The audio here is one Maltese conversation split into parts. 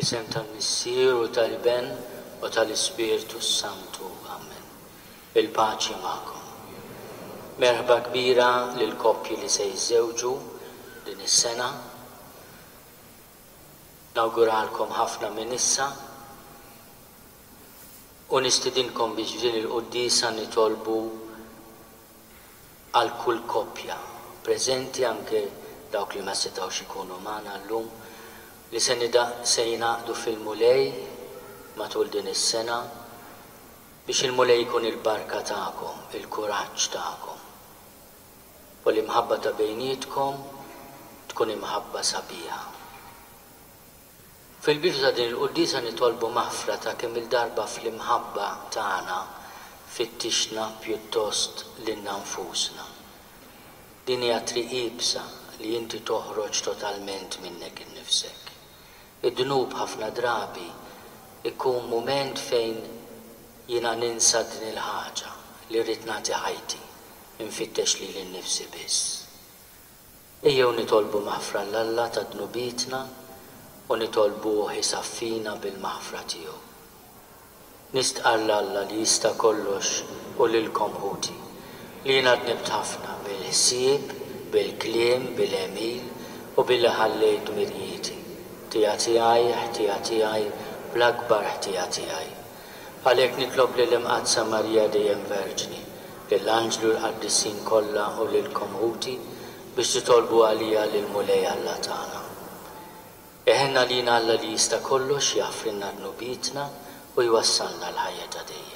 Fl-isem tal-Missier u tal-Ben u tal-Ispirtu Santu. Amen. Il-paċi magħkom. Merħba kbira lil koppji li se jiżżewġu din is-sena. Nawguralkom ħafna minn issa u nistidinkom biex din il-Quddiesa nitolbu għal kull koppja preżenti anke dawk li ma setgħux ikunu magħna llum li se jingħaqdu fil-mulej matul din is-sena biex il-mulej jkun il-barka tagħkom, il-kuraġġ tagħkom. U l-imħabba ta' bejnietkom tkun imħabba sabiħa. Fil-bidu ta' din il-Quddiesa nitolbu maħfra ta' kemm il-darba fl-imħabba tagħna fittixna pjuttost lilna nfusna. Din hija triq iebsa li inti toħroġ totalment minnek innifsek. Id-dnub ħafna drabi ikun mument fejn jiena ninsa din il-ħaġa li rrid nagħti ħajti infittex li l-nifsi biss. Ejjew nitolbu maħfra l-Alla ta' dnubitna u nitolbuh isaffina bil-maħfra tiegħu. Nistqar l-Alla li jista' kollox u lilkom ħuti li jiena dnibt ħafna bil-ħsieb, bil-kliem, bil-emil u billi ħallejt mirjieti. Ħtija tiegħi, ħtija tiegħi, bl-akbar ħtija tiegħi. Għalhekk nitlob lill-Imqadsa Marija dejjem Verġni, lill-Anġlu l-Qaddissin kollha u lilkom ħuti biex titolbu għalija lill-mulej Alla tagħna. Eħenna lina Alla li jista' kollox jaffrinna dnubitna u jwassalna l-ħajja ta' dejjem.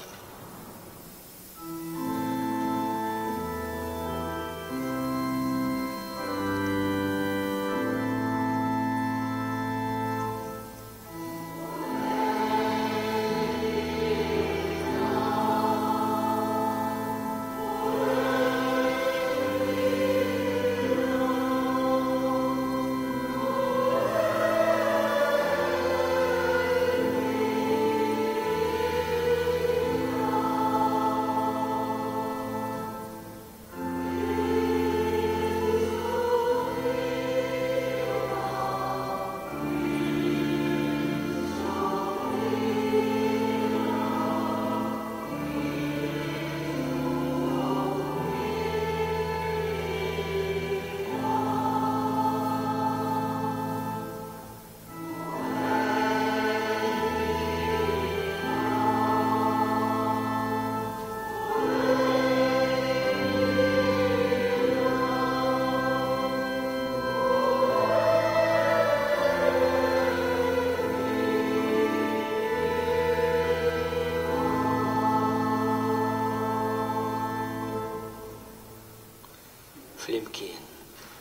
Flimkien.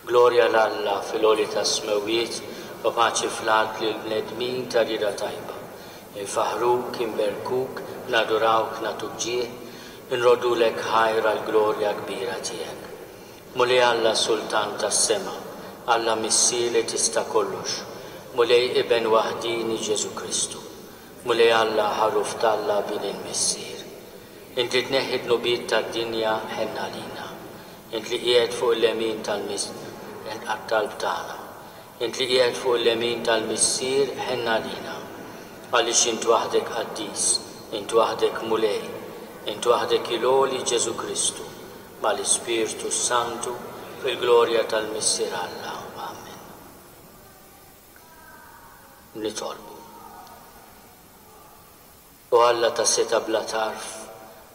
Glorja l-Alla fil-għoli ta' smewiet u paċi fl-qalb lill-bnedmin ta' rida tajba. Infaħruk, inberkuk, nadurawk, natuk ġieħ, inrodulek ħajra l-glorja kbira tiegħek. Mulej Alla Sultan tas-sema, Alla Missier li tista' kollox, mulej Iben waħdini Ġesu Kristu, mulej Alla ħaruf t'Alla bin il-Missier. Inti tneħħi d-nubiet tad-dinja ħenna lina. Int li qiegħed fuq l-lemin tal-qalb tagħna. Int li qiegħed fuq l-lemin tal-Missier ħenna lina. Għaliex int waħdek Quddies, int waħdek mulej, int waħdek il-għoli Ġesu Kristu, mal-Ispirtu Santu fil-glorja tal-Missier Alla. Amen. Nitolbu. U Alla ta' seta bla tarf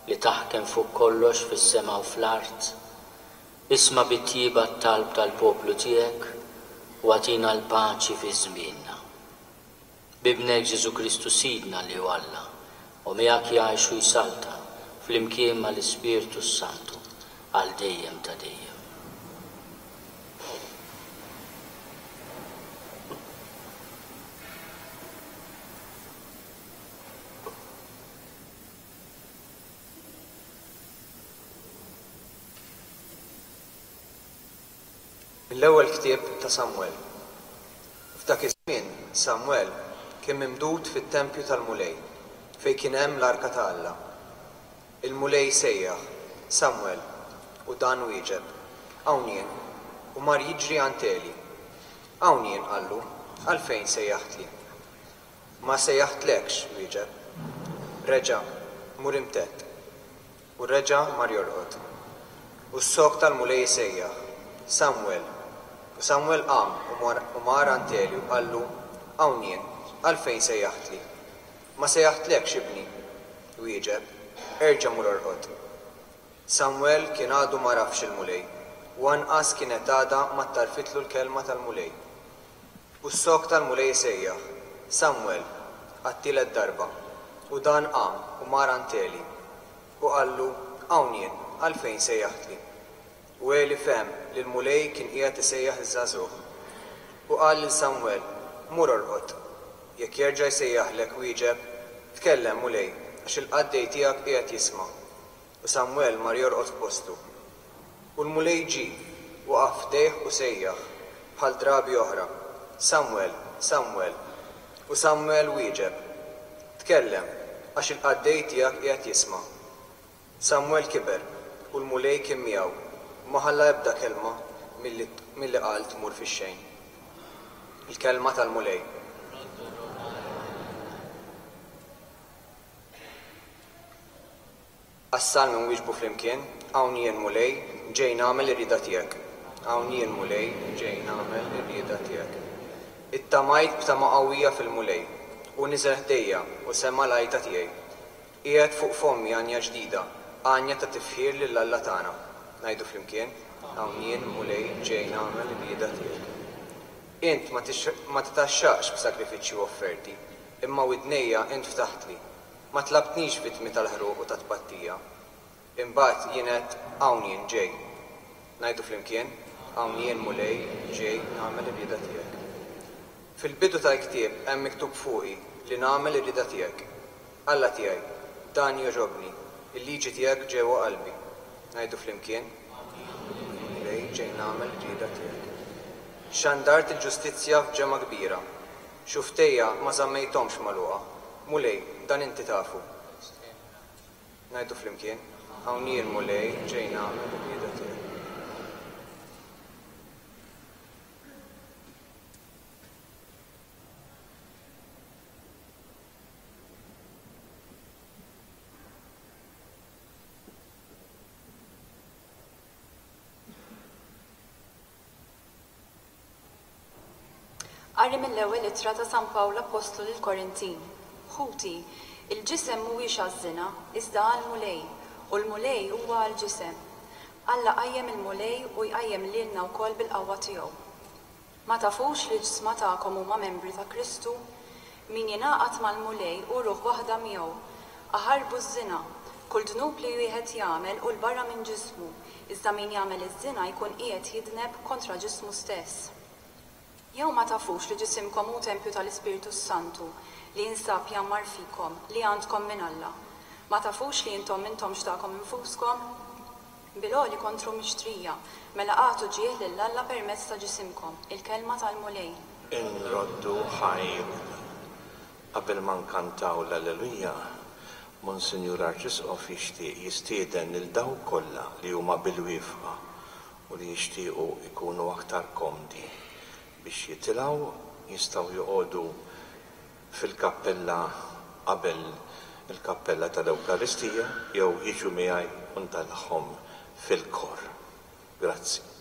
li taħkem fuq kollox fis-sema u fl-art, isma' bit-tjiba t-talb tal-poplu tiegħek u għatina l-paċi fi żmienna. Bibnek Ġesu Kristu Sidna li hu Alla u miegħek jgħix u jsalta flimkien mal-Ispirtu Santu għal dejjem ta' dejjem. L-ewwel ktieb ta' Samwel. F'dak iż-żmien Samwel kien mimdud fit-tempju tal-mulej fejn kien hemm l-arka ta' Alla. Il-mulej sejjaħ Samwel u dan wieġeb, hawn jien u mar jiġri għand Eli. Hawn jien qallu, għalfejn sejjaħtli. Ma sejjaħtlekx wieġeb. Reġa' mur imtett. U reġa' mar jorqod. U s-sok tal-mulej sejjaħ. Samwel. U Samwel qam u mar Anteli u qallu hawn jien, għalfejn sejjaħtli. Ma sejjaħtlekx ibni. Wieġeb. Erġa' mur orqod. Samwel kien għadu ma rafx il-mulej. U anqas kienet għada ma ttarfitlu l-kelma tal-mulej. U s-sok tal-mulej sejjaħ. Samwel, għat-tielet darba. U dan qam u mar Anteli. U qallu hawn jien, għalfejn sejjaħtli. U Eli fehem li l-mulej kien qiegħed isejjaħ iż-żagħżugħ. U qal lil Samwel, mur orqod. Jekk jerġa' jsejjaħlek wieġeb, tkellem mulej għax il-qaddej tiegħek qiegħed jisma'. U Samwel mar jorqod f'postu. U l-mulej ġie waqaf f'dejh u sejjaħ bħal drabi oħra. Samwel, Samwel. U Samwel wieġeb, tkellem għax il-qaddej tiegħek qiegħed jisma'. Samwel kiber u l-mulej kien miegħu. Ma ħalla ebda kelma milli qal tmur fix-xejn. Il-kelma tal-mulej. Assal minn wieġbu flimkien, hawn jien mulej, ġej nagħmel ir-rieda tiegħek. Hawn jien mulej, ġej nagħmel ir-rieda tiegħek. Ittamajt b'tama qawwija fil-mulej u niżel ħdejja u semma l-għajta tiegħi. Qiegħed fuq fommi għanja ġdida, għanja ta' tifħir lill-Alla tagħna. Ngħidu flimkien, hawn jien mulej ġej nagħmel ir-rieda tiegħek. Int ma titaxxaqx b'sakrifiċċji u offerti, imma widnejja int ftaħtli. Ma tlabtnix vittmi tal-ħruq u tat-tpattija. Imbagħad jien qed hawn jien ġej. Ngħidu flimkien, hawn jien mulej ġej nagħmel ir-rieda tiegħek. Fil-bidu tal-ktieb hemm miktub fuqi li nagħmel ir-rieda tiegħek. Alla tiegħi, dan jogħġobni, il-liġi tiegħek ġewwa qalbi. Ngħidu flimkien, mulej ġej nagħmel ir-rieda tiegħek. Xandart il-ġustizzja f'ġema kbira. Xuftejja ma żammejthomx magħluqa. Mulej, dan inti tafu. Ngħidu flimkien, hawn jien mulej ġej nagħmel ir-rieda tiegħek. Qari mill-ewwel ittra ta' San Pawla Apostlu lil Korintin. Ħuti, il-ġisem mhuwiex għaż-żina, iżda għall-mulej, u l-mulej huwa għall-ġisem. Alla qajjem il-mulej u jqajjem lilna wkoll bil-qawwa tiegħu. Ma tafux li l-ġisma tagħkom huma membri ta' Kristu? Min jingħaqad mal-mulej u ruħ waħda miegħu. Aħarbu ż-żina, kull dnub li wieħed jagħmel u l-barra minn ġismu, iżda min jagħmel iż-żina jkun qiegħed jidneb kontra ġismu stess. Jew ma tafux li ġisimkom hu tempju tal-Ispiritu Santu li jinsab jammar fikom li għandkom minn Alla. Ma tafux li intom m'intomx tagħkom infuskom? Bil-għoli kontru mixtrija, mela qagħtu ġieħ lill-Alla permezz ta' ġisimkom, il-kelma tal-mulej. Inroddu ħajr. Qabel ma nkantaw l-Alleluja, Monsinjur Arċisqof jixtieq jistieden lil dawk kollha li huma bil-wifqa u li jixtiequ ikunu aktar komdi biex jitilgħu jistgħu joqogħdu fil-kappella qabel il-kappella tal-Ewkaristija jew jiġu miegħi u ntallħhom fil-kor. Grazzi.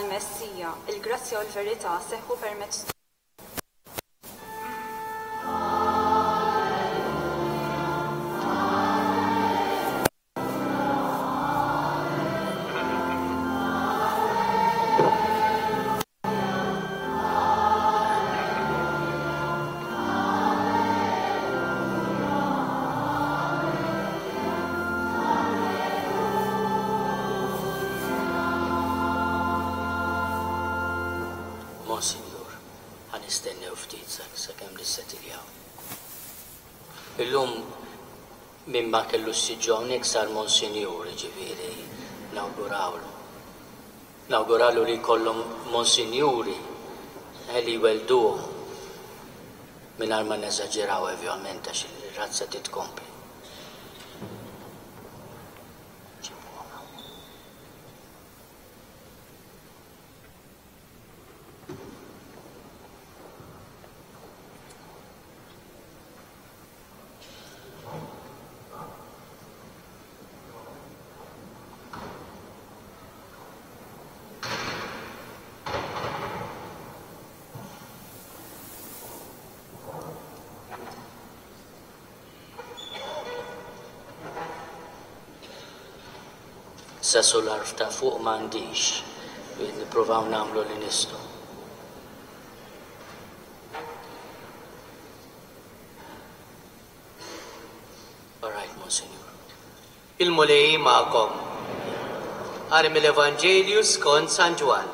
L-Messija, il-grazzja u l-verità seħħu permezz Monsignor. nistennew ftit sakemm nissettiljaw. Illum min ma kellu s-siġġon sar Monsinjur, ġifieri nawguralu li jkollhom Monsinjuri li jwelduh mingħajr ma neżaġġeraw ovvjament għax ir-razza titkompli. Sassu l-arf ta' fuq m'għandix, nippruvaw nagħmlu li nistgħu. All right, Monsignor. Il-mulej ma'kom. Qari mill-Evanġelju skont San Ġwan.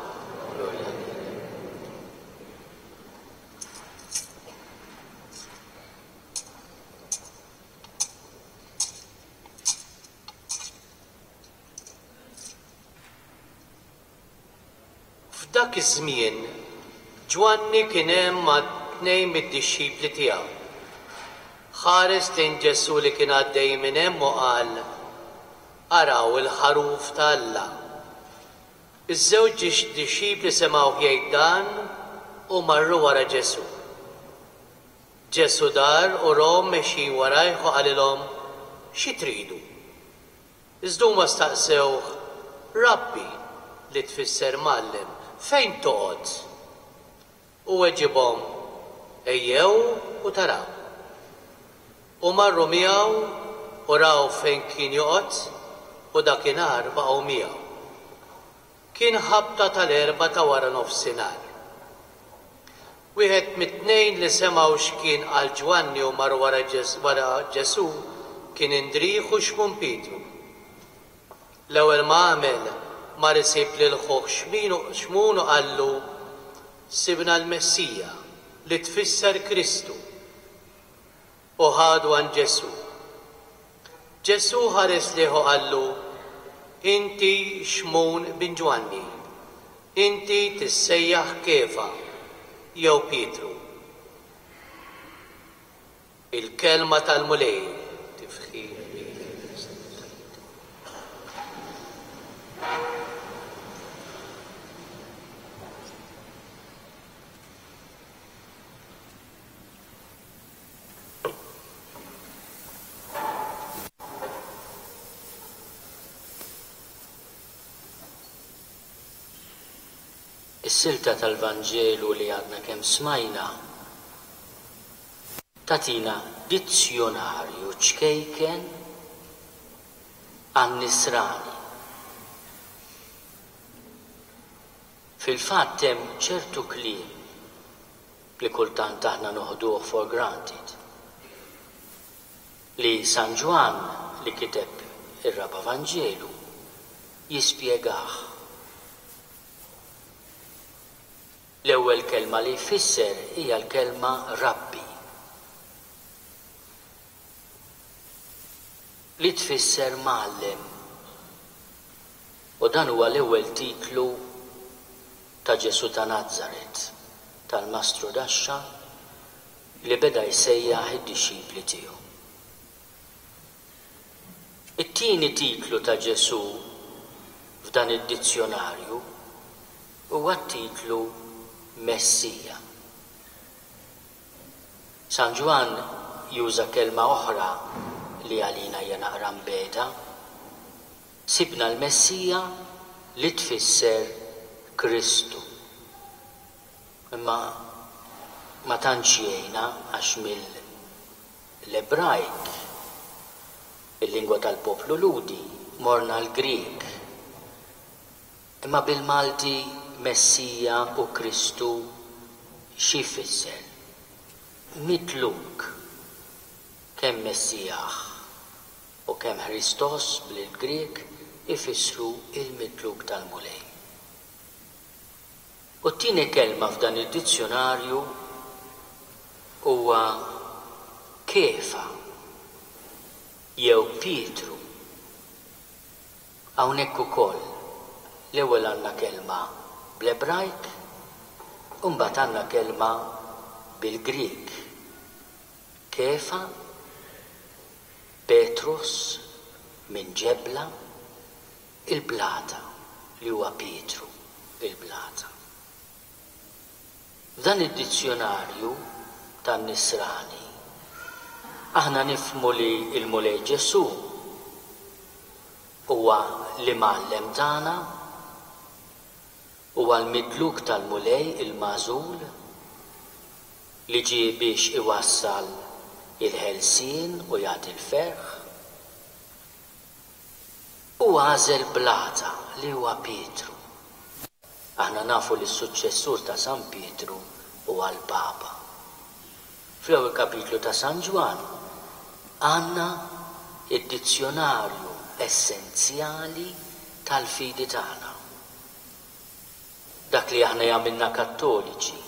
F'dak iż-żmien Ġwanni kien hemm ma' tnejn mid-dixxipli tiegħu. Ħares lejn Ġesu li kien għaddej minn hemm u qal: araw il-ħaruf ta' Alla. Iż-żewġ dixxipli semgħu jgħid dan u marru wara Ġesu. Ġesu dar u rom mexi warajh u qalilhom: xi tridu? Iżda huma staqsewh: Rabbi, li tfisser Mallem, fejn toqgħod? U weġibhom: ejjew u taraw. U marru miegħu u raw fejn kien joqgħod u dakinhar baqgħu miegħu. Kien ħabta tal-erba' ta' wara nofsinhar. Wieħed mit-tnejn li semgħu x'kien qal Ġwanni u mar wara Ġesu kien Indrieħu x'mun Pietru. L-ewwel ma għamel mar isib lil ħuħ x'munu qallu: sibna l-Messija li tfisser Kristu. U ħadu għand Ġesu. Ġesu ħares liħu qallu: inti x'mun bin Ġwanni, inti tissejjaħ Kefa jew Pietru. Il-kelma tal-mulej tifħir. Is-silta tal-Vanġelu li għadna kemm smajna tatina dizzjonarju ċkejken għan-nisrani. Fil-fatt hemm ċertu kliem li kultant aħna noħduh for granted li San Ġwan li kiteb ir-Raba' Vanġelu jispjegah. L-ewwel kelma li jfisser hija l-kelma Rabbi. Li tfisser Mallem. U dan huwa l-ewwel titlu ta' Ġesu ta' Nażaret, tal-Mastru Daxxa li beda jsejjaħ id-dixxipli tiegħu. It-tieni titlu ta' Ġesu f'dan id-dizzjonarju huwa t-titlu Messija. San Ġwan juża kelma oħra li għalina hija naqra mbeda. Sibna l-Messija li tfisser Kristu. Imma ma tantx jgħinna għax mill-Ebrajk, il-lingwa tal-poplu Ludi, morna l-Grieg. Imma bil-Malti Messija u Kristu xi jfisser? Mitluk. Kemm Messijaħ u kemm Ħristos bil-Grieg ifissru il-mitluk tal-mulej. U t-tieni kelma f'dan id-dizzjonarju huwa Kefa jew Pietru. Hawnhekk ukoll l-ewwel għandna kelma bl-Ebrajk u mbagħad għandna kelma bil-Grik. Kefa, Petrus minn ġebla, il-blata li huwa Pietru, il-blata. F'dan id-dizzjonarju tan-Nisrani aħna nifhmu li l-Mulej Ġesu huwa l-imgħallem tagħna, huwa l-midluk tal-Mulej il-magħżul li ġie biex iwassal il-ħelsien u jagħti l-ferħ. U għażel blata li huwa Pietru. Aħna nafu li s-suċċessur ta' San Pietru huwa l-Papa. Fl-ewwel kapitlu ta' San Ġwan għandna id-dizzjonarju essenzjali tal-fidi tagħna. Dak li aħna jagħmilna Kattoliċi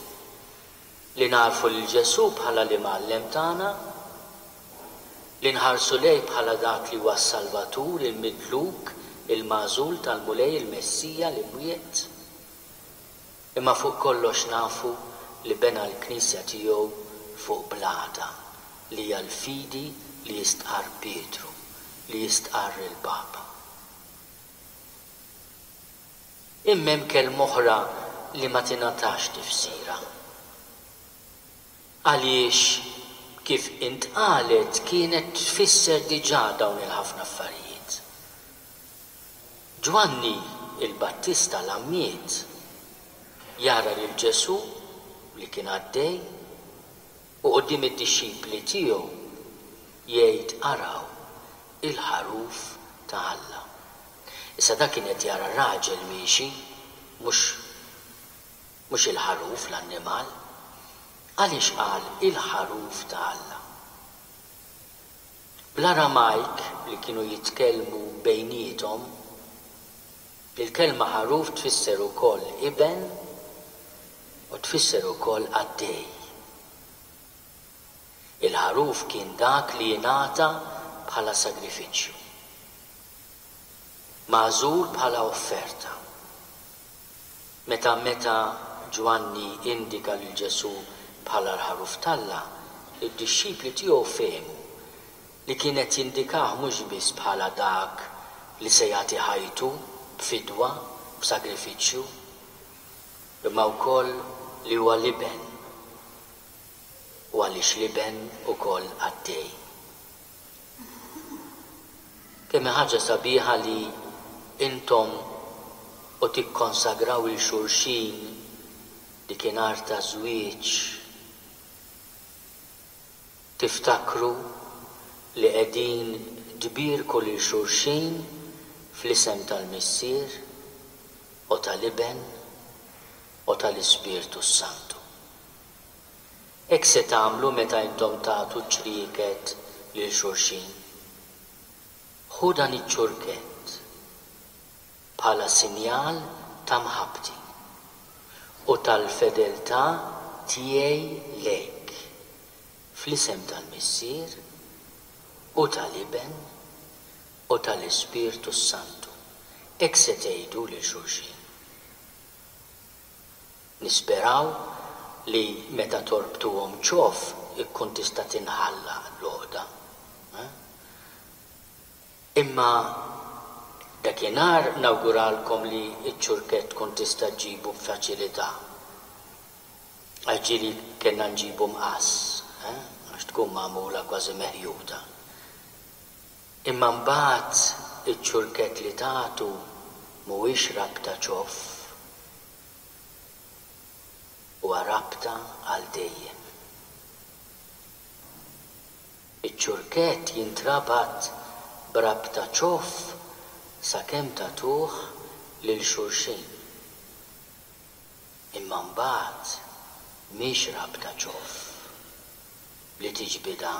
li narfu lil Ġesu bħala l-imgħallem tagħna, li nħarsu lejh bħala dak li huwa s-Salvatur, il-midluk, il-magħżul tal-Mulej, il-Messija li mwiet. Imma fuq kollox nafu li bena l-Knisja tiegħu fuq blata li hija l-fidi li jistqar Pietru, li jistqar il-Papa. Imma hemm kelma oħra li ma tingħatax tifsira. Għaliex kif intqalet kienet tfisser diġà dawn il-ħafna affarijiet. Ġwanni il-Battista l-ammiet jara lil Ġesu li kien għaddej u quddiem id-dixxipli tiegħu jgħid araw il-ħaruf ta' Alla. Issa dak kien qed jara raġel miexi, mhux il-ħaruf l-annimal. Għaliex qal il-ħaruf ta' Alla? Bl-Aramajk li kienu jitkellmu bejniethom, il-kelma ħaruf tfisser ukoll iben u tfisser ukoll għaddej. Il-ħaruf kien dak li jingħata bħala sagrifiċċju, magħżul bħala offerta. Meta Ġwanni indika lil Ġesu bħala l-ħaruf tal-Alla, id-dixxipli tiegħu fehmu li kienet jindikah mhux biss bħala dak li se jagħti ħajtu b'fidwa, b'sagrifiċċju, imma wkoll li huwa liben. U għaliex liben ukoll għaddej. Kemm ħaġa sabiħa li intom u tikkonsagraw il-xulxin li kien art ta' żwieġ. Tiftakru li qegħdin tbierku lil xulxin fl-isem tal-Missier u tal-Iben u tal-Ispirtu Santu. Hekk se tagħmlu meta intom tagħtu ċrieket lil xulxin. Ħu dan iċ-ċurket bħala sinjal ta' mħabbti u tal-fedeltà tiegħi lejk fl-isem tal-Missier u tal-Iben u tal-Ispirtu Santu. Hekk se tgħidu lil xulxin. Nisperaw li meta torbtuhom ċof ikkun tista' tinħalla l-għoda. Imma dakinhar nawguralkom li ċ-ċurkett tkun tista' ġġibu b'faċilità. Ġieli kellna nġibu mqas, għax tkun magħmula kważi meħjuta. Imma mbagħad iċ-ċurkett li tagħtu mhuwiex rabta ċof, huwa rabta għal dejjem. Iċ-ċurkett jintrabat b'rabta ċof sakemm tagħtuh lil xulxin. Imma mbagħad mhix rabta ċof li tiġbidha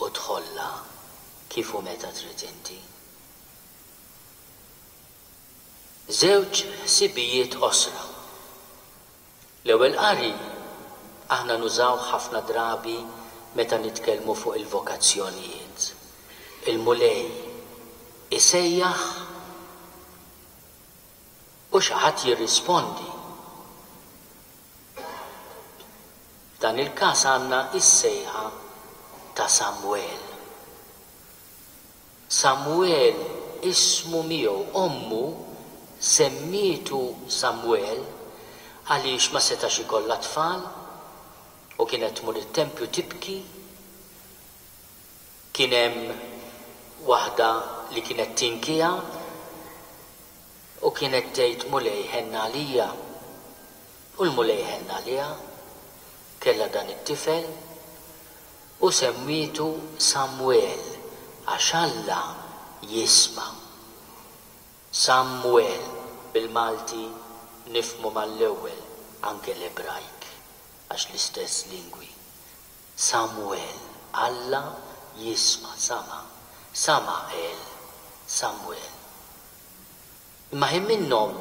u tħollha kif u meta trid inti. Żewġ ħsibijiet osra. L-ewwel qari aħna nużaw ħafna drabi meta nitkellmu fuq il-vokazzjonijiet. Il-mulej isejjaħ u xi ħadd jirrispondi. Dan il-każ għandna is-sejħa ta' Samwel. Samwel ismu miegħu ommu semmitu Samwel għaliex ma setax ikollha tfal u kienet tmur it-tempju tibki. Kien hemm waħda li kienet tinkija u kienet tgħid mulej ħenna għalija. U l-mulej ħenna għalija kellha dan it-tifel u semmitu Samwel għax Alla jisma'. Samwel bil-Malti nifmu mal-ewwel anke l-Ebrajk għax l-istess lingwi. Samwel, Alla jisma' Sama'el, Samwel. Imma hemm minnhom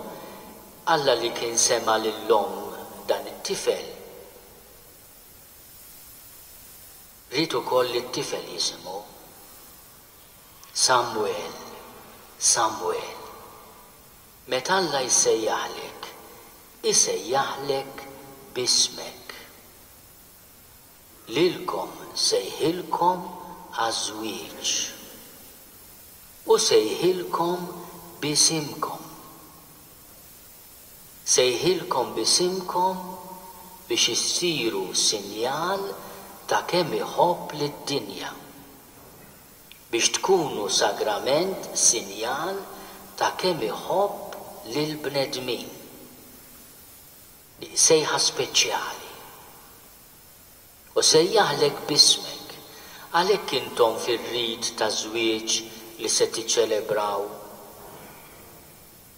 Alla li kien sema lil-lom dan it-tifel rid ukoll it-tifel jisimgħu Samwel, Samwel. Meta Alla jsejjaħlek, isejjaħlek bismek. Lilkom sejħilkom għażwieġ u sejħilkom bisimkom. Sejħilkom bisimkom biex issiru sinjal ta' kemm iħobb lid-dinja. Biex tkunu sagrament sinjal ta' kemm iħobb lill-bnedmin. Sejħa speċjali. U sejjaħlek bismek. Għalhekk intom fir-rid ta' żwieġ li se tiċċelebraw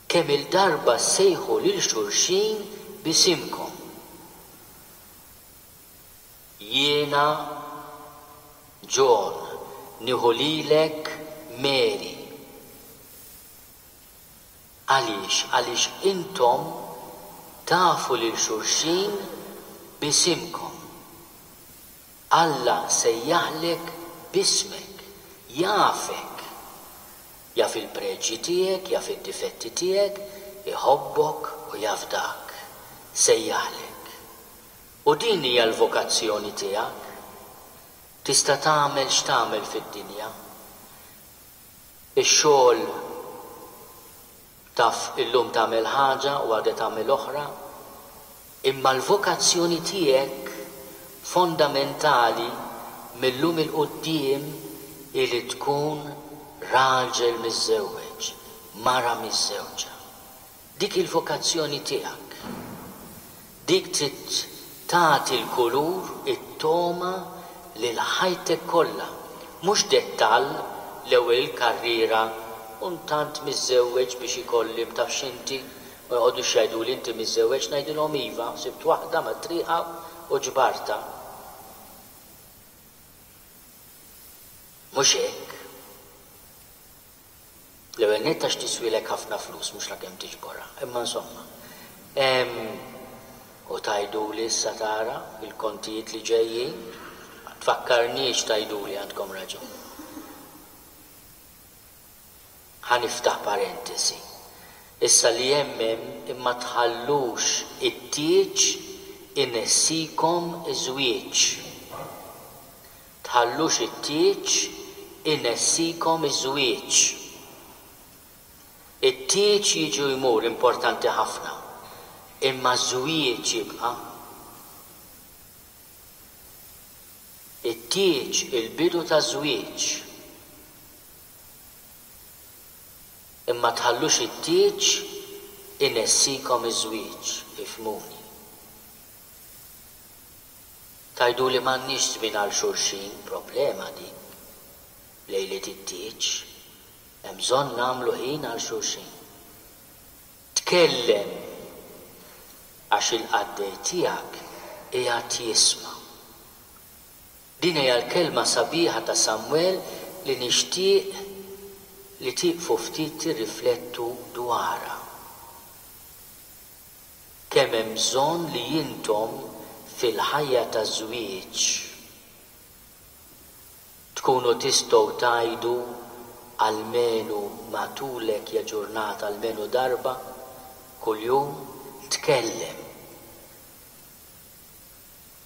kemm il-darba sejħu lil xulxin bisimkom. Jiena John nieħu lilek Mary. Għaliex intom tafu lil xulxin bisimkom. Alla sejjaħlek bismek, jafek. Jaf il-preġi tiegħek, jaf id-difetti tiegħek, iħobbok u jaf dak. Sejjaħlek. U din hija l-vokazzjoni tiegħek. Tista' tagħmel x'tagħmel fid-dinja. Ix-xogħol taf illum tagħmel ħaġa u għadha tagħmel oħra, imma l-vokazzjoni tiegħek fondamentali millum il-qudiem li tkun raġel miżżewweġ, mara miżżewġa. Dik il-vokazzjoni tiegħek. Dik trid tagħti l-kulur, it-toma lil ħajtek kollha, mhux dettall l-ewwel karriera u ntant miżżewweġ biex ikollim taf x'inti u jqogħdu xejduli inti miżżewweġ ngħidilhom iva, sibt waħda ma' triqa u ġbarta. Mhux hekk. L-ewwel nett għax tiswilek ħafna flus mhux la kemm tiġborha, imma insomma. U tgħiduli issa tara il-kontijiet li ġejjin, tfakkarniex tgħiduli għandkom raġun. Ħaniftaħ parentesi. Issa li hemm imma tħallux it-tieġ inessikom iż-żwieġ. Tħallux it-tieġ inessikom iż-żwieġ. It-tieġ jiġu jmur importanti ħafna, imma żwieġ jibqa'. It-tieġ il-bidu ta' żwieġ. Imma tħallux it-tieġ inessikom iż-żwieġ, ifhmuni. Tgħiduli m'għandniex żmien għal xulxin, problema dik. Lejliet it-tieġ, hemm bżonn nagħmlu ħin għal xulxin. Tkellem għax il-qaddej tiegħek qiegħed jisma'. Din hija l-kelma sabiħa ta' Samwel li nixtieq li tieqfu ftit tirriflettu dwarha. Kemm hemm bżonn li intom fil-ħajja taż-żwieġ tkunu tistgħu tgħidu almenu matulek ja ġurnata almenu darba kuljum tkellem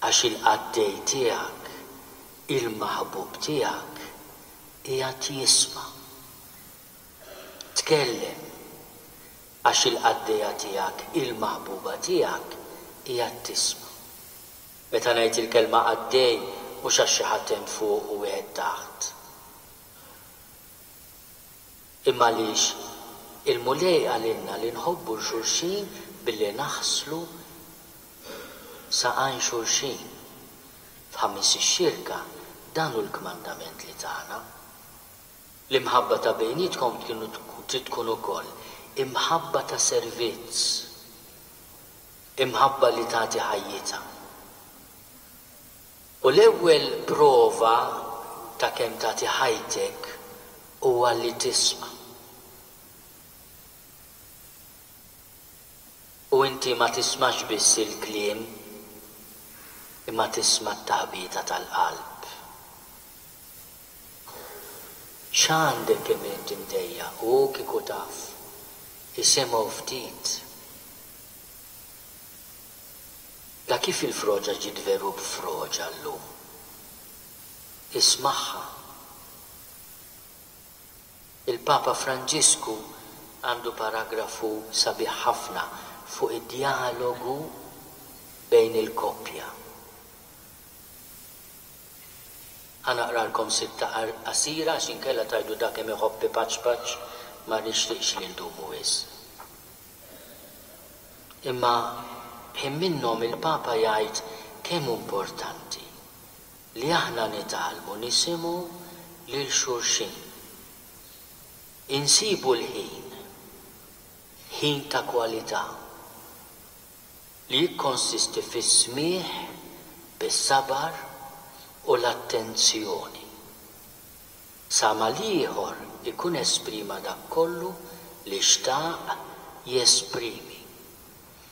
għax il-qaddej tiegħek, il-maħbub tiegħek qiegħed jisma'. Tkellem għax il-qaddejja tiegħek, il-maħbuba tiegħek qiegħed tisma'. Meta ngħid il-kelma qaddej mhux għax xi ħadd hemm fuq u wieħed taħt. Imma għaliex il-mulej għalilna li nħobbu xulxin billi naħslu saqajn xulxin. F'ħamis ix-xirka dan hu l-kmandament li tagħna. L-imħabba ta' bejnietkom trid tkun ukoll imħabba ta' servizz, imħabba li tagħti ħajjitha. U l-ewwel prova ta' kemm tagħti ħajtek huwa li tisma'. U inti ma tismax biss il-kliem, imma tisma' t-taħbita tal-qalb. X'għandek kemm inti mdejja u kieku taf, isemgħu ftit. Da kif il-froġa ġiet veru b'froġa llum. Ismagħha. Il-Papa Franġisku għandu paragrafu sabiħ ħafna fuq id-dialogu bejn il-koppja. Ħanaqralkom sitta qasira għax inkella tajdu dak kemm iħobbi paċ ma nixtieqx li ndumu wisq. Imma b'ħin minnhom il-Papa jgħid kemm importanti li aħna nitgħallmu nisimgħu lil xulxin. Insibu l-ħin, ħin ta' kwalità, li jikkonsisti fis-smieħ, bis-sabar u l-attenzjoni. Sa ma l-ieħor ikun esprima dak kollu li xtaq jesprimi.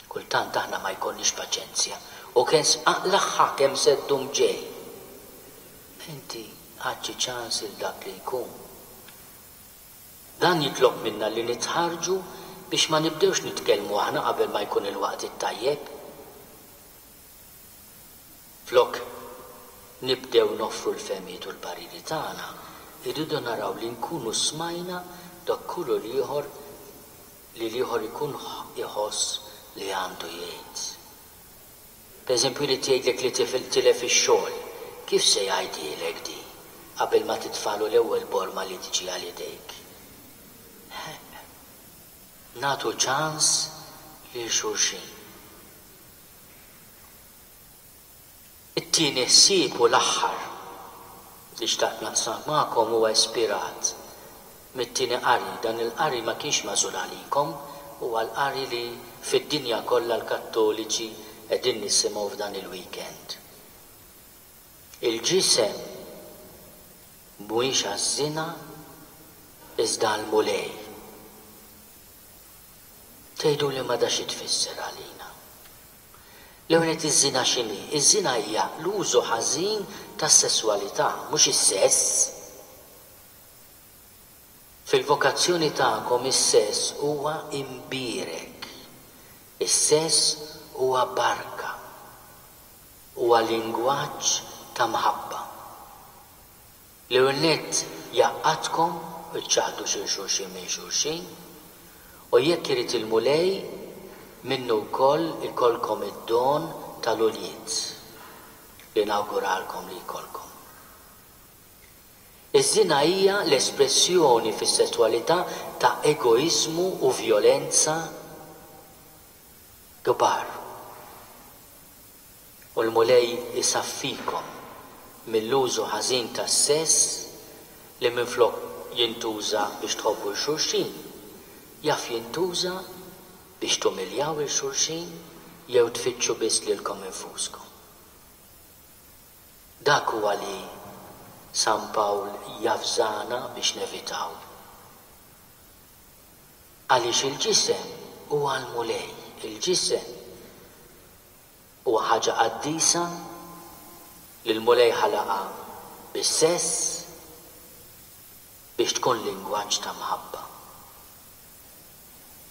Kultant aħna ma jkollniex paċenzja u kien l-aħħar kemm seddu mġej. Inti ħaġġi ċans il dak li jkun. Dan jitlob minna li nitħarġu biex ma nibdewx nitkellmu aħna qabel ma jkun il-waqt it-tajjeb. Flok nibdew noffru l-femijiet u l-pariri tagħna, irridu naraw li nkunu smajna dak kullu li ieħor ikun iħoss li għandu jgħid. Pereżempju li tgħidlek li tilef ix-xogħol, kif se jgħidilek di qabel ma titfalu l-ewwel borma li tiġi għal idejk? Nagħtu ċans lil xulxin. It-tieni ħsieb u l-aħħar li xtaqt naqsam magħkom huwa ispirat mit-tieni qari. Dan il-qari ma kienx magħżul għalikom, huwa l-qari li fid-dinja kollha l-Kattoliċi qegħdin nisimgħu f'dan il-weekend. Il-ġisem mhuwiex għaż-żina iżda l-mulej. Tgħidu li ma dax tfisser għalina. L-ewwel iż-żina x'inhi? Iż-żina hija l-użu ħażin tas-sesswalità, mhux is-sess. Fil-vokazzjoni tagħkom is-sess huwa imbierek. Is-sess huwa barka. Huwa lingwaġġ ta' mħabba. L-ewwel nett jaqqadkom iċċaħdu xulxin minn xulxin, u jekk irid il-mulej minnu wkoll ikollkom id-don tal-uljiet li nawguralkom li jkollkom. Iż-żina hija l-espressjoni fis-sesswalità ta' egoizmu u vjolenza kbar. U l-mulej isaffikom mill-użu ħażin tas-sess li minflok jintuża biex tħobbu l-xulxin, jaf jintuża biex tumiljaw il-xulxin jew tfittxu biss lilkom infuskom. Dak huwa li San Pawl jafżana biex nevitaw. Għaliex il-ġisem huwa l-mulej, il-ġisem u ħaġa quddiesa li l-mulej ħalaqa bis-sess biex tkun lingwaġġ ta' mħabba.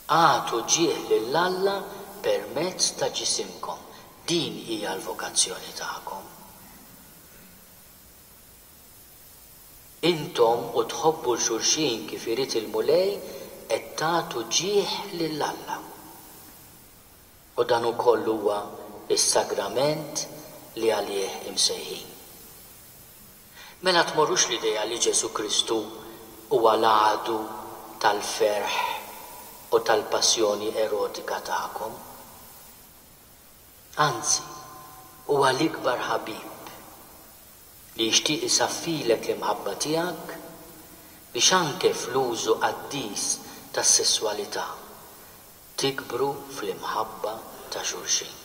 Għatu ġieħ lill-Alla permezz ta' ġisimkom. Din hija l-vokazzjoni tagħkom. Intom u tħobbu l-xulxin kif irid il-mulej qed tagħtu ġieħ lill-Alla. U dan ukoll huwa is-sagrament li għalih imsejħin. Mela tmorrux l-idea li Ġesu Kristu huwa l-għadu tal-ferħ u tal-passjoni erotika tagħkom. Anzi, huwa l-ikbar ħabib li jixtieq isaffilek l-imħabba tiegħek biex anke fl-użu quddies tas-sesswalità tikbru fl-imħabba ta' xulxin.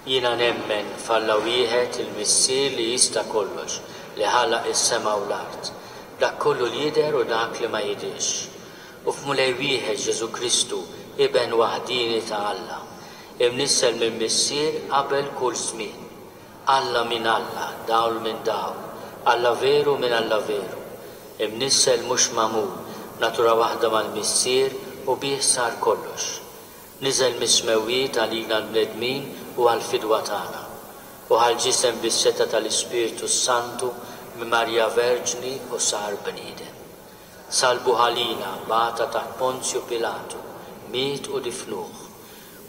Jiena nemmen f'Alla wieħed il-Missier li jista' kollox, li ħalaq is-sema u l-art, dak kollu li jidher u dak li ma jidhirx. U f'Mulej wieħed Ġesu Kristu iben waħdini ta' Alla, imnissel minn Missier qabel kull żmien. Alla minn Alla, dawl minn dawl, Alla veru minn Alla veru. Imnissel mhux magħmul, natura waħda mal-Missier u bih sar kollox. Niżel mis-smewwiet għalina l-bnedmin u għal-fidwa tagħna, u għal-ġisem bis-seta tal-Ispiritu Santu minn Marja Verġni u sar bniedem. Salbu ħalina bata taħt Ponzju Pilatu, miet u difnuh,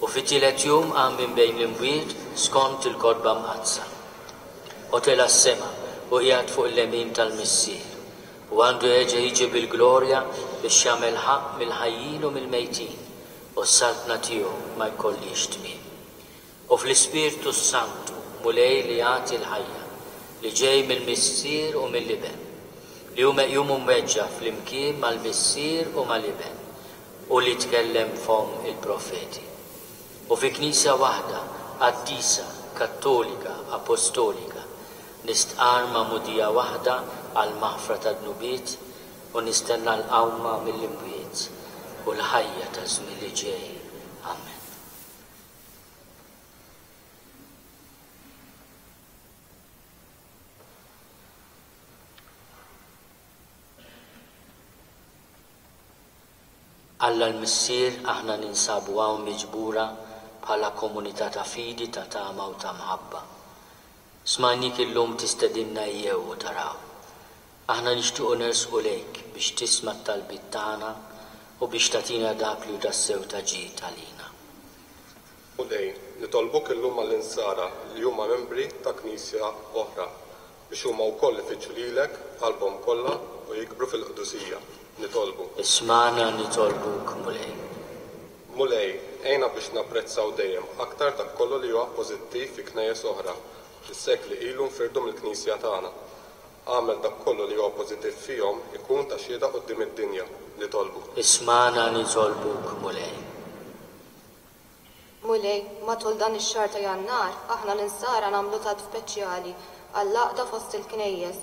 u fit-tielet jum qam minn bejn l-imwiet skont il-kodba mqazza. U tela s-sema u qiegħed fuq il-lemin tal-Missier, u għandu jerġa' jiġi bil-glorja biex jagħmel ħaq mill-ħajjin u mill-mejtin, u s-saltna tiegħu ma jkollix tmiem. U fl-Ispiritu Santu, mulej li jagħti l-ħajja, li ġej mill-Missier u mill-Liben, li hu meqjum mweġġa fl-imkien mal-Missier u mal-Liben, u li tkellem fom il-profeti. U fi Knisja waħda, quddiesa, kattolika, apostolika, nistqar ma' mudija waħda għal maħfra ta' dnubiet u nistenna l-qawma mill-imwiet u l-ħajja ta' żmien li ġej. Amen. Alla l-Missier aħna ninsabu hawn miġbura bħala komunità ta' fidi ta' tama u ta' mħabba. Smajnik illum tistedinna jew u taraw. Aħna nixtiequ nersqu lejk biex tisma' t-talbit tagħna u biex tagħtina dak li tassew taġid għalina. Mulej, nitolbuk illum għall-insara li huma membri ta' Knisja oħra biex huma wkoll ifittxu lilek qalbhom kollha u jikbru fil-Qudusija. Nitolbu. Ismana nitolbuk, Mulej. Mulej, ejna biex napprezzaw dejjem aktar dak kollu li huwa pożittiv fi knejjes oħra, fis-sekli ilu nfirdu mill-Knisja tagħna. Għamel dak kollu li huwa pożittiv fihom ikun ta' xhieda quddiem id-dinja. Nitolbu. Ismana nitolbuk, Mulej. Mulej, matul dan ix-xahar ta' Jannar, aħna l-insara nagħmlu tat speċjali għall-laqda fost il-knejjes.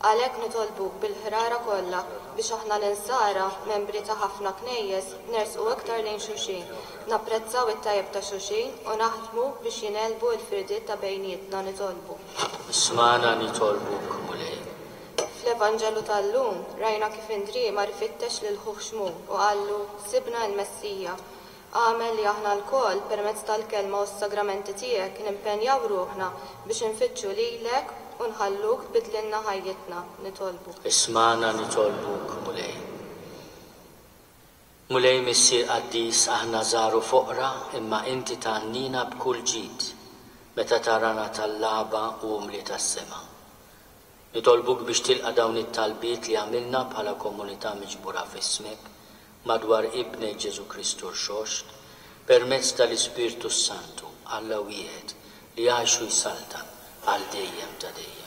Għalhekk nitolbuk bil-ħrara kollha biex aħna l-insara, membri ta' ħafna knejjes, nersqu iktar lejn xulxin, napprezzaw it-tajjeb ta' xulxin u naħdmu biex jinelbu l-firdiet ta' bejnietna. Nitolbu. Ismana nitolbuk, Mulej. Fl-Evanġelu tal-lum rajna kif indriema rifittex lil ħuħxmu u qallu sibna l-Messija. Għamel li aħna l-koll permezz tal-kelma u s-sagramenti tiegħek nimpenjaw ruħna biex infittxu lilek u nħalluk tbidlilna ħajjitna. Nitolbu. Ismana nitolbuk, Mulej. Mulej Missier quddies aħna żaru foqra imma inti tgħannina b'kull ġid meta tarana tal-laba u umli tas-sema. Nitolbuk biex tilqa' dawn it-talbiet li għamilna bħala komunità miġbura f'ismek madwar ibnek Ġesu Kristu l-xoxt permezz tal-Ispirtu Santu Alla wieħed li għaxu jsaltan għal dejjem ta' dejjem.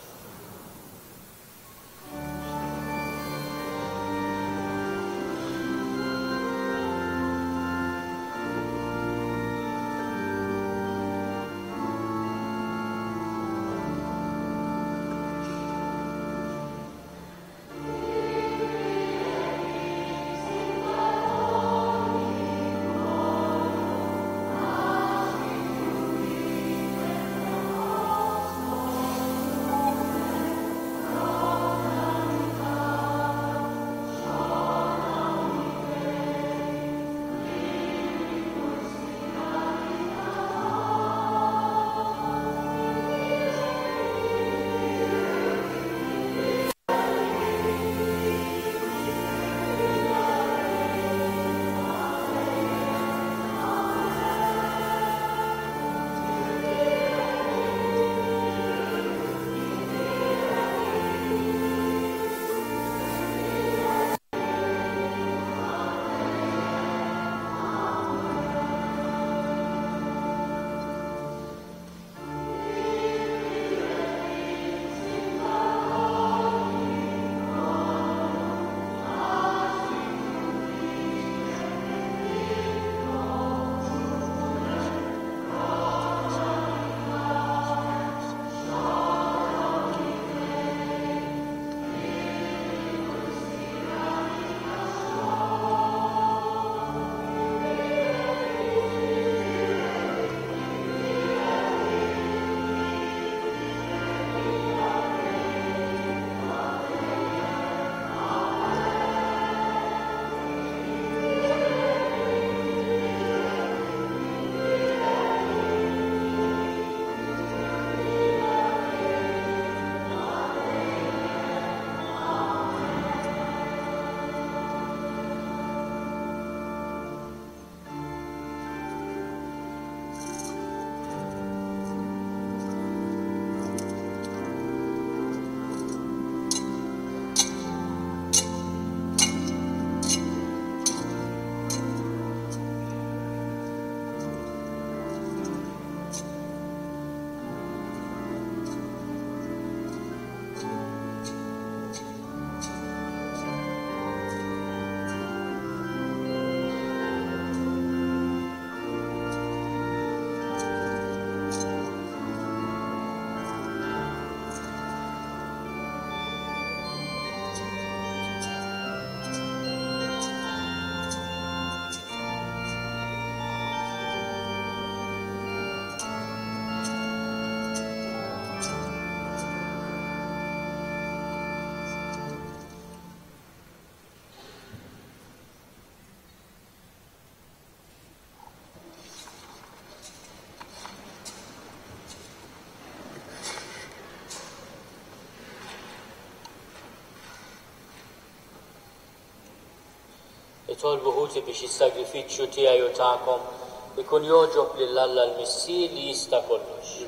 Nitolbu ħuti biex is-sagrifiċċju tiegħi u tagħkom ikun joġob lil Alla l-Missier li jista' kollox.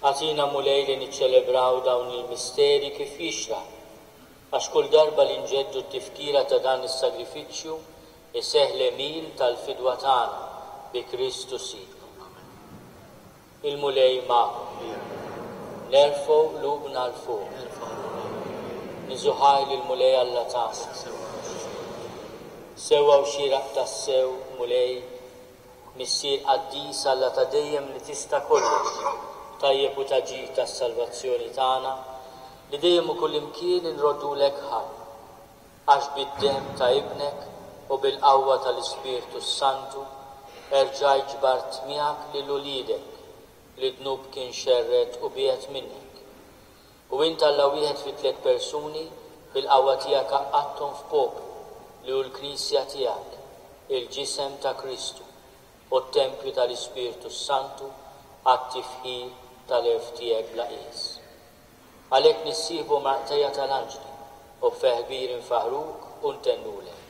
Għatina mulej li niċċelebraw dawn il-misteri kif jixraq, għax kull darba li nġeddu t-tifkira ta' dan is-sagrifiċċju iseħħ l-emil tal-fidwa tagħna bi Kristu Sidna. Il-mulej magħkom. Nerfgħu qlubna l fuq. Niżuħaj lill-mulej Alla tagħna. Sewwa u xieraq tas-sew mulej missier Quddiesa Alla ta' dejjem li tista' kollox. Tajjeb u taġir tas-salvazzjoni tagħna li dejjem u kullimkien inroddulek ħadd għax bid-demm ta' ibnek u bil-qawwa tal-Ispirtu Santu erġa' ġbart miegħek lil uliedek li dnub kien xerret u biet minnek. U int Alla wieħed fi 3 persuni bil-qawwa tiegħek qaqqadthom f'poplu li hu l-Knisja tiegħek, il-ġisem ta' Kristu u t-tempju tal-Ispirtu Santu għat-tifħir tal-erf tiegħek bla qies. Għalhekk nissieħbu maqtejja tal-anġli u b'feħbir infaħruk u ntennulek.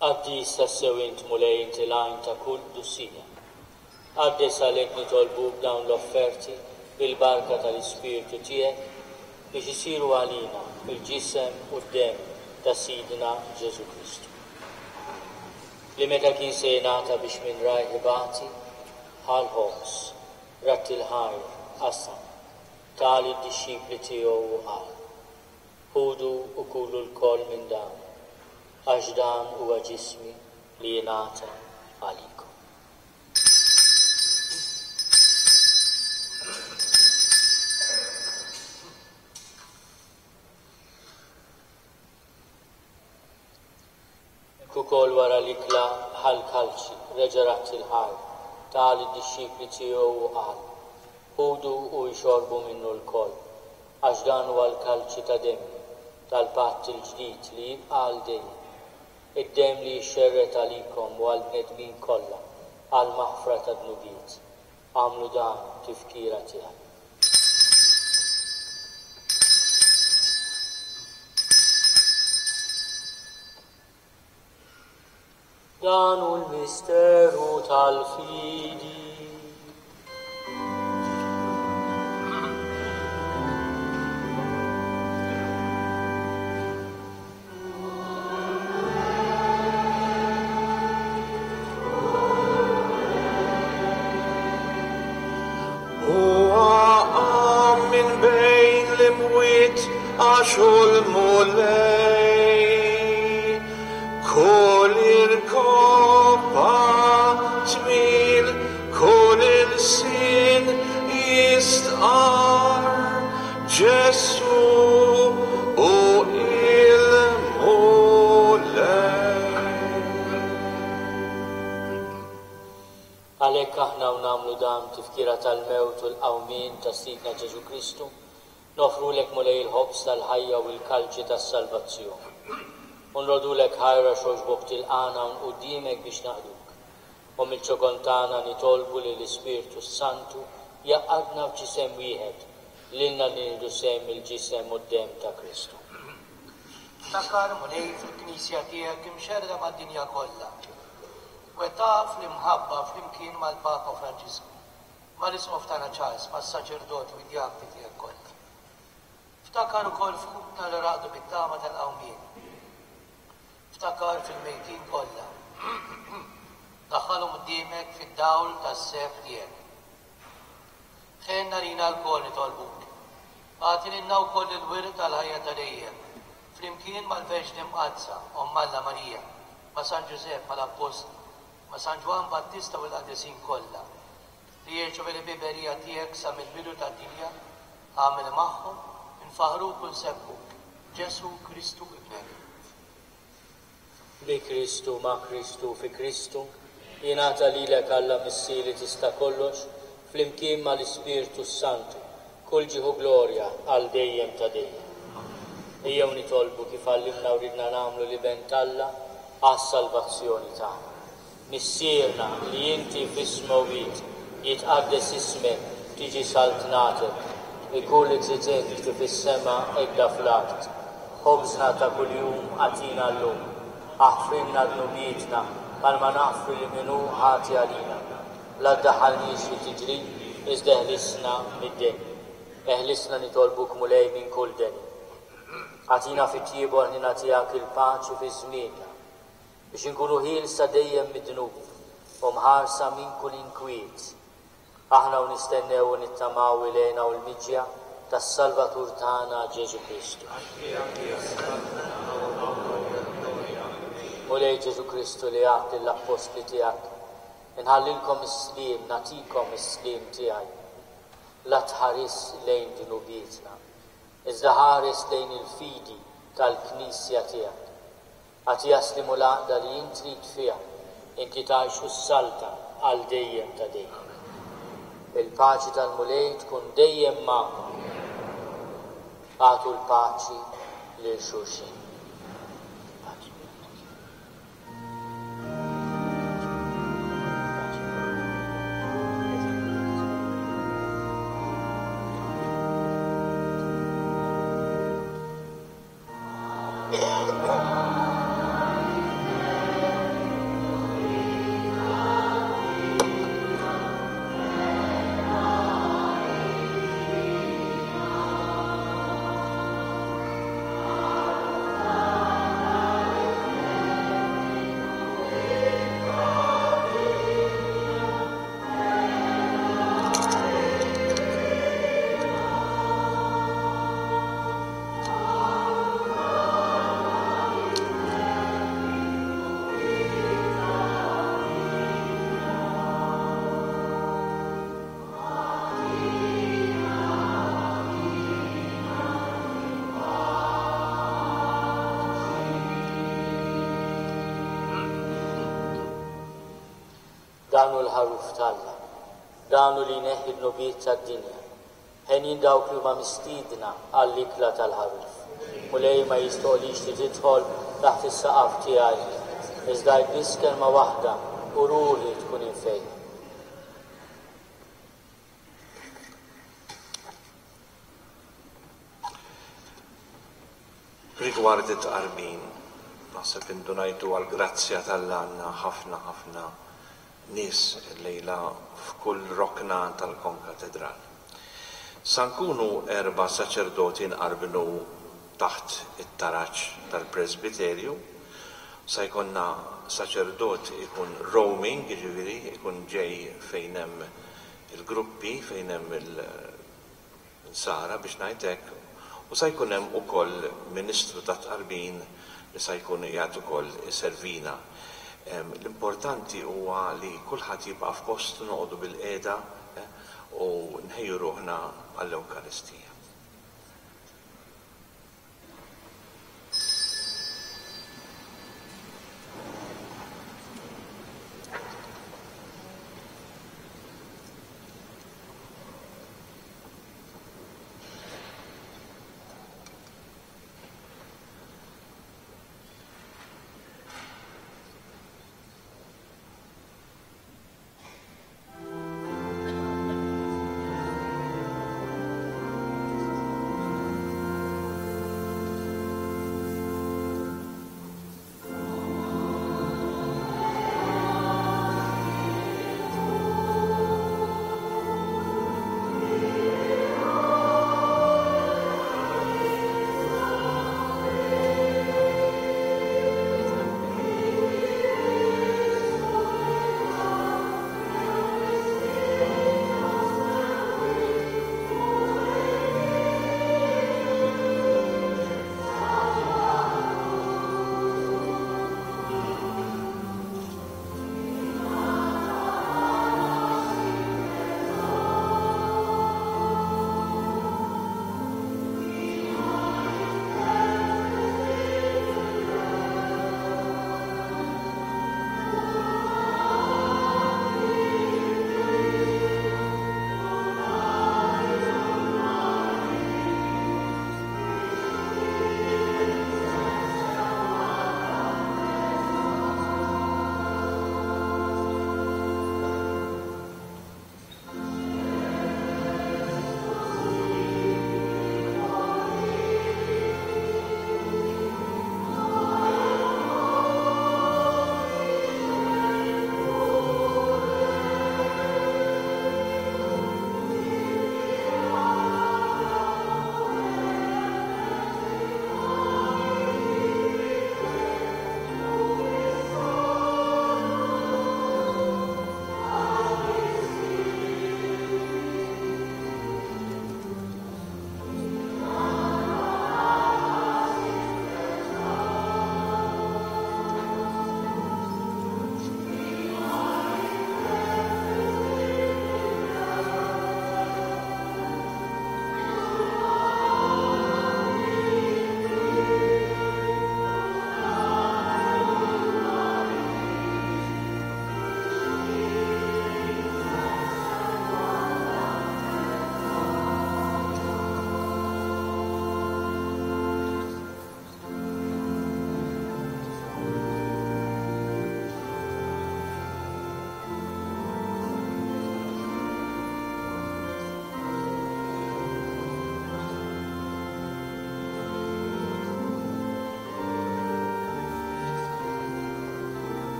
Quddiesa sewint mulejn tilajn ta' kull dussija. Quddiesa għalhekk nitolbu b'dawn l-offerti bil-barka tal-Ispirtu tiegħek biex isiru għalina il-ġisem u d-dem ta' Sidna Ġesu Kristu. Li meta kien se jingħata biex minn rajħibati ħal ħoss rat il-ħajr qasam tali d-dixxipli tiegħu u qal: ħudu u kulu l-koll minn dan għax dan huwa ġismi li jingħata għalikom. Ukoll wara l-ikla ħal-kalċi reġa' il-ħajr tali d-dixxipli tiegħu u qal: ħudu u jxorbu minnu l-koll għax dan huwa l-kalċi ta' demmi tal-patt il-ġdid li jibqa' għal dejjem. Id-dem li jxerret għalikom u għall-bnedmin kollha għall-maħfra ta' dnubiet. Għamlu dan tifkira tiegħek. Dan hu l-misteru tal-fidi. Għaxul mulej, kol il-koppa tmil, kol il-sin jistqar, Ġesu u il-mulej. Għalhekk aħna nagħmlu dan tifkira tal-mewt u l-qawmien ta' Sidna Ġesu Kristu, nofrulek mulej il-ħobs tal-ħajja u l-kalċi tas-salvazzjoni. Unrodulek ħajra xoġbok tilqana un qudiemek biex naqduk. U mill-ċokontana nitolbu li l-Ispirtu Santu jaqadna f'ġisem wieħed lilna li nidu sem il-ġisem u d-dem ta' Kristu. Dakar mulej fil-Knisja tiegħek imxerda mad-dinja kollha. Wetaq fl-imħabba flimkien mal-Papa Franġisku, mal-Isqof tagħna Charles, mas-saċerdoti u d-djaqti tiegħek kollha. Ftakar ukoll f'ħutna li raqdu bit-tama tal-qawmien. Ftakar fil-mejtin kollha. Daħħalhom quddiemek fid-dawl tas-sef tiegħek. Ħenna rina l-kol nitolbuk. Agħti lilna wkoll il-wirt tal-ħajja ta' dejjem. Flimkien mal-Verġni Mqadsa, Omm Alla Marija, ma' San Ġusepp mal-Apostlu, ma' San Ġwan Battista u l-Qaddisin kollha. Li jerġgħu fil-biberija tiegħek sa mill-bidu tad-dinja, għamel magħhom faħruk u nsebbuk, Ġesu Kristu ibnek. Bi Kristu, ma' Kristu, fi Kristu, jingħata lilek Alla missieri tista' kollox, flimkien ma' l-Ispirtu Santu, kull ġieħu glorja għal dejjem ta' dejjem. Ejjew nitolbu kif għallimna u ridna nagħmlu li bent Alla għas-salvazzjoni tagħna. Missierna li inti f'ismowit jitqaddes ismek tiġi saltnatek, ikun li tritint kif is-sema edda fl-art. Ħobżna ta' kuljum għatina llum, aħfrinna dnubietna bħalma naħfru li minnu ħati għalina. La ddaħħalniex li tiġri, iżda eħlisna mid-den. Eħlisna nitolbuk mulej minn kull den. Għatina fit-tiebu ħnina tiegħek il-paċi fi żmienna biex inkunu ħielsa dejjem mid-dnub u mħarsa minn kull inkwiet. Aħna u nistennew u nittamaw ilejna u l-miġja tas-Salvatur tagħna Ġesu Kristu. Mulej Ġesu Kristu li għat l-Apostli tiegħek, inħallilkom is-slim, nagħtikom is-slim tiegħi. La tħares lejn dnubietna, iżda ħares lejn il-fidi tal-Knisja tiegħek. Għad jaslimu l-għaqda li jintrid fiha, inti tgħixu s-salta għal dejjem ta' dejjem. Il-paċi tal-mulej tkun dejjem magħkom. Għatu l-paċi lil xulxin. dan hu l-ħaruf tal-Alla, dan hu li jneħħi n-nubiet tad-dinja. Ħenjin dawk li huma mistiedna għall-ikla tal-ħaruf. Mulej ma jistoqlix li tidħol taħt is-saqaf tiegħi, iżda biss kelma waħda u ruħi tkun infejn. Rigward it-tqarbin, naħseb indunajtu għal-grazzja tal-għanna ħafna nies lejla f'kull rokna tal-konkatedral. Sankunu 4 saċerdoti nqarbnu taħt it-taraċ tal-presbiterju, sa jkonna saċerdot ikun roaming, ġiviri, ikun ġej fejn hemm il-gruppi, fejn hemm il-sara biex ngħidlek, u sa jkun hemm ukoll Ministru ta' tqarbin li sa jkun qiegħed ukoll iservina. L-importanti huwa li kulħadd jibqa' f'postu noqogħdu bil-qiegħda u nħejju ruħna għall-Ewkaristija.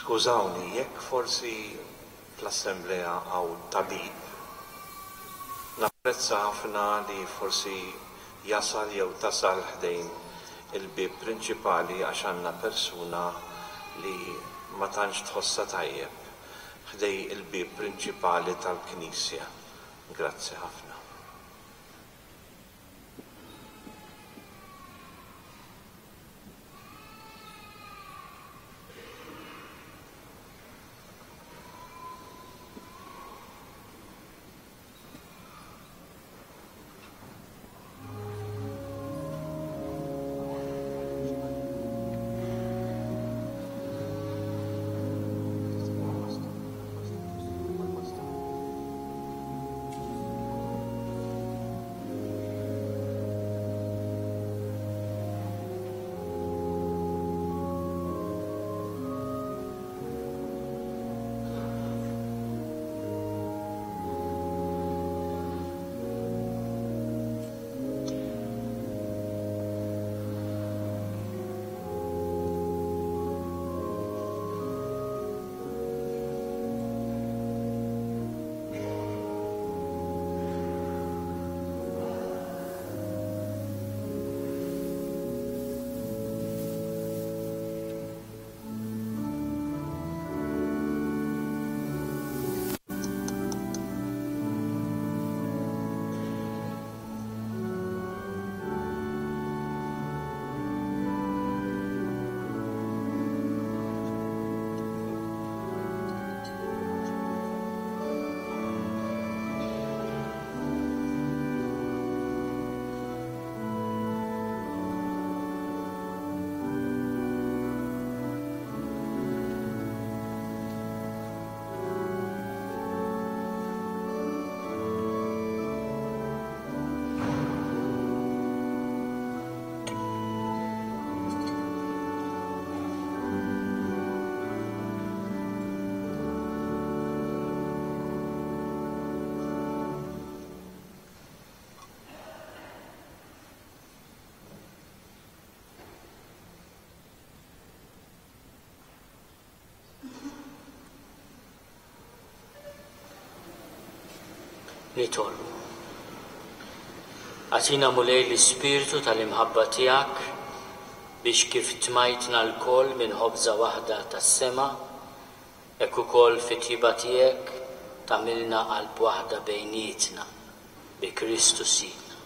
Skużawni, jekk forsi fl-Assembleja għaw tabib, napprezza ħafna li forsi jasal jew tasal ħdejn il-bib prinċipali għax għandna persuna li ma tantx tħossa tajjeb ħdej il-bib prinċipali tal-Knisja. Grazzi ħafna. Nitolbu. Għatina mulej l-ispirtu tal-imħabba tiegħek biex kif tmajtna l-koll minn ħobża waħda tas-sema, hekk ukoll fit-tjiba tiegħek tagħmilna qalb waħda bejnietna bi Kristu Sina.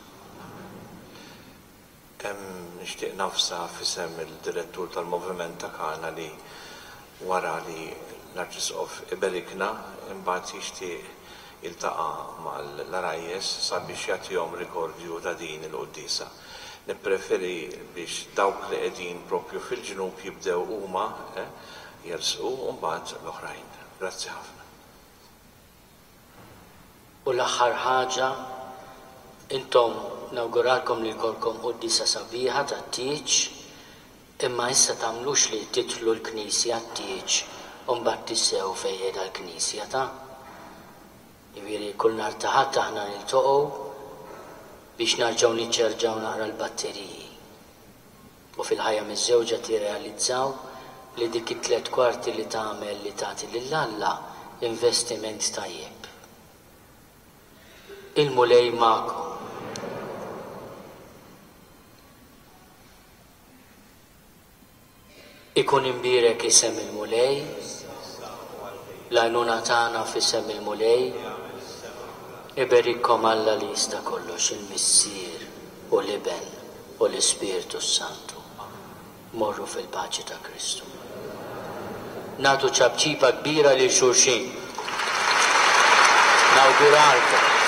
Nixtieq nafsa f'isem il-direttur tal-Moviment ta' Kana li wara li l-Arċisqof iberikna imbagħad jixtieq iltaqa' mal-Arajjes sabiex jagħtihom rikordju ta' din il-Quddiesa. Nippreferi biex dawk li qegħdin propju fil-ġnub jibdew huma jersqu u mbagħad l-oħrajn. Grazzi ħafna. U l-aħħar ħaġa, intom nawguralkom li jkollkom Quddiesa sabiħa tat-tieġ, imma issa tagħmlux li titlu l-Knisja t-tieġ u mbagħad tissew fejn qiegħda l-Knisja ta'. Jiġifieri kull nhar ta' Ħadd aħna niltaqgħu biex narġgħu niċċerġaw naqra l-batteriji. U fil-ħajja miż-żewġa tirrealizzaw li dik it-tliet kwarti li tagħmel li tagħti lill-Alla investiment tajjeb. Il-mulej magħkom. Ikun imbierek isem il-mulej, l-għajnuna tagħna f'isem il-mulej, iberikkom Alla li jista' kollox il-Missier u l-Iben u l-Ispirtu Santu. Morru fil-paċi ta' Kristu. Nagħtu ċabċiba kbira lil xulxin. Nawguralkom.